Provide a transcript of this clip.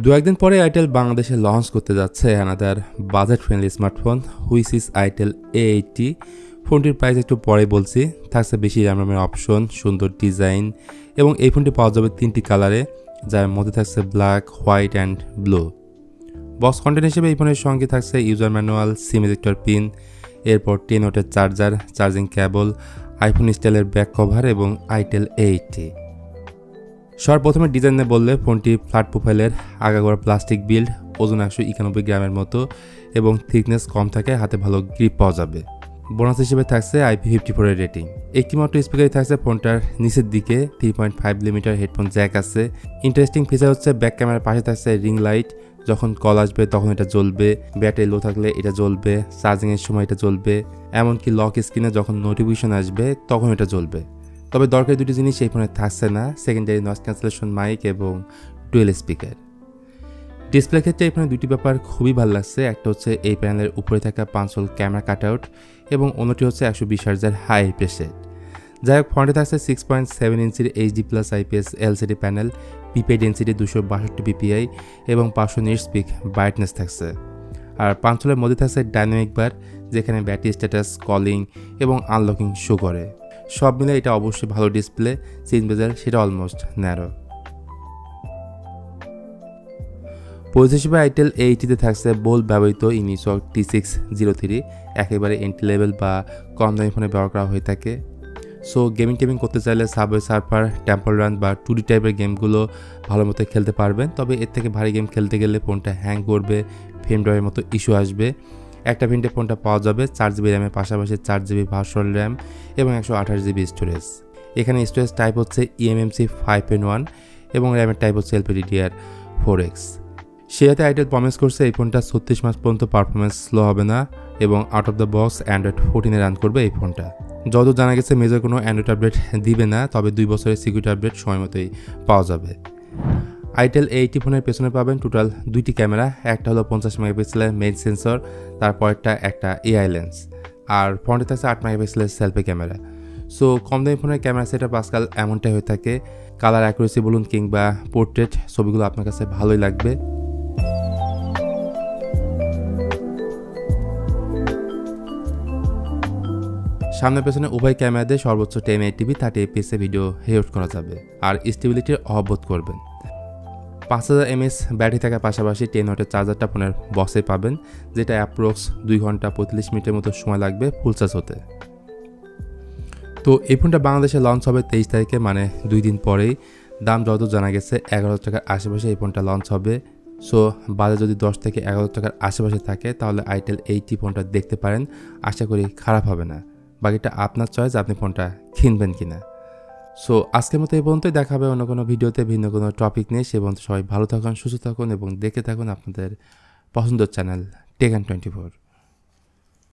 দু একদিন পরে আইটেল বাংলাদেশে লঞ্চ করতে যাচ্ছে another budget friendly smartphone which is itel A80। ফোনটির প্রাইস একটু পরে বলছি। থাকছে বেশি র্যামের অপশন, সুন্দর ডিজাইন এবং এই ফোনটি পাওয়া যাবে 3টি কালারে, যার মধ্যে থাকছে black, white and blue. Box content হিসেবে এই ফোনের সঙ্গে থাকছে ইউজার ম্যানুয়াল, সিম ইজেক্টর পিন, এরপর 10 ওয়াটের চার্জার, চার্জিং কেবল, আইফোন স্টাইলের ব্যাক কভার এবং আইটেল A80। সর্বপ্রথমে ডিজাইনে বললে ফোনটি ফ্ল্যাট প্রোফাইলের, আগাগোড়া প্লাস্টিক বিল্ড, ওজন 191 গ্রামের মতো এবং থিকনেস কম থাকে, হাতে ভালো গ্রিপ পাওয়া যাবে। বোনাস হিসেবে থাকছে IP54 এর রেটিং। একটি মাত্র স্পিকারই থাকছে ফোনটার নিচের দিকে, 3.5 মিলিমিটার হেডফোন জ্যাক আছে। ইন্টারেস্টিং ফিচার হচ্ছে ব্যাক ক্যামেরার পাশে থাকছে রিং লাইট, যখন কল আসবে তখন এটা জ্বলবে, ব্যাটারি লো থাকলে এটা জ্বলবে, চার্জিংয়ের সময় এটা জ্বলবে, এমনকি লক স্ক্রিনে যখন নোটিফিকেশন আসবে তখন এটা জ্বলবে। তবে দরকারি দুটি জিনিস এই ফোনে থাকছে না, সেকেন্ডারি নয়েজ ক্যান্সেলেশন মাইক এবং ডুয়েল স্পিকার। ডিসপ্লে ক্ষেত্রে এই ফোনে দুটি ব্যাপার খুবই ভালো লাগছে। একটা হচ্ছে এই প্যানেলের উপরে থাকা 5 হোল ক্যামেরা কাটআউট এবং অন্যটি হচ্ছে 120 হার্টজের হাই রিফ্রেশ রেট। যাই হোক, ফোনটি থাকছে 6.7 ইঞ্চির HD+ IPS LCD panel, PPI density 262 PPI এবং 500 নিটস পিক ব্রাইটনেস থাকছে। আর 5 হোলের মধ্যে থাকছে ডাইনামিক বার, যেখানে ব্যাটারি স্ট্যাটাস, কলিং এবং আনলকিং শো করে। সব মিলে এটা অবশ্যই ভালো ডিসপ্লে, সিন বেজেল সেটা অলমোস্ট ন্যারো। পোজ হিসেবে আইটেল A80-তে থাকছে বোল ব্যবহৃত ইউনিসক T603, একেবারে এন্ট্রি লেভেল বা কম দামি ফোনে ব্যবহার করা হয়ে থাকে। সো গেমিং করতে চাইলে সাবওয়ে সার্ফার, টেম্পল রান বা 2D টাইপের গেমগুলো ভালো মতো খেলতে পারবেন। তবে এর থেকে ভারী গেম খেলতে গেলে ফোনটা হ্যাং করবে, ফ্রেম ড্রয়ের মতো ইস্যু আসবে। একটা ভেরিয়েন্টে ফোনটা পাওয়া যাবে 4GB র্যামের পাশাপাশি 4GB ভার্চুয়াল র্যাম এবং 128GB স্টোরেজ। এখানে স্টোরেজ টাইপ হচ্ছে eMMC 5.1 এবং র্যামের টাইপ হচ্ছে LPDDR4X। সে হাতে আইটেল প্রমিস করছে এই ফোনটা 36 মাস পর্যন্ত পারফরমেন্স স্লো হবে না এবং out of the box Android 14-এ রান করবে এই ফোনটা। যত জানা গেছে মেজর কোনো অ্যান্ড্রয়েড আপডেট দিবে না, তবে 2 বছরের সিকিউরিটি আপডেট সময় মতোই পাওয়া যাবে। আইটেল A80 ফোনের পেছনে পাবেন টোটাল 2টি ক্যামেরা, একটা হলো 50 মেগাপিক্সেলের মেইন সেন্সর, তারপরটা একটা AI লেন্স, আর ফ্রন্টে থাকছে 8 মেগাপিক্সেলের সেলফি ক্যামেরা। সো কম দামি ফোনের ক্যামেরা সেটআপ আজকাল এমনটাই হয়ে থাকে। কালার অ্যাকুরেসি বলুন কিংবা পোর্ট্রেট ছবিগুলো আপনার কাছে ভালোই লাগবে। সামনে পেছনে উভয় ক্যামেরা দিয়ে সর্বোচ্চ 1080p 30fps ভিডিও রেকর্ড করা যাবে, আর স্টেবিলিটির অভাব করবেন। 5000 mAh ব্যাটারি থাকার পাশাপাশি 10 ওয়াটের চার্জারটা ফোনের বক্সে পাবেন, যেটা অ্যাপ্রক্স 2 ঘন্টা 45 মিনিটের মতো সময় লাগবে ফুল চার্জ হতে। তো এই ফোনটা বাংলাদেশে লঞ্চ হবে 23 তারিখে, মানে 2 দিন পরেই। দাম যত জানা গেছে 11,000 টাকার আশেপাশে এই ফোনটা লঞ্চ হবে। সো বাজার যদি 10 থেকে 11,000 টাকার আশেপাশে থাকে তাহলে আইটেল A80 ফোনটা দেখতে পারেন, আশা করি খারাপ হবে না। বাকিটা আপনার চয়েস, আপনি ফোনটা কিনবেন কিনা। সো আজকের মতো এই পর্যন্তই, দেখা হবে অন্য কোনো ভিডিওতে ভিন্ন কোনো টপিক নিয়ে। সে পর্যন্ত সবাই ভালো থাকুন, সুস্থ থাকুন এবং দেখে থাকুন আপনাদের পছন্দের চ্যানেল Tech and 24।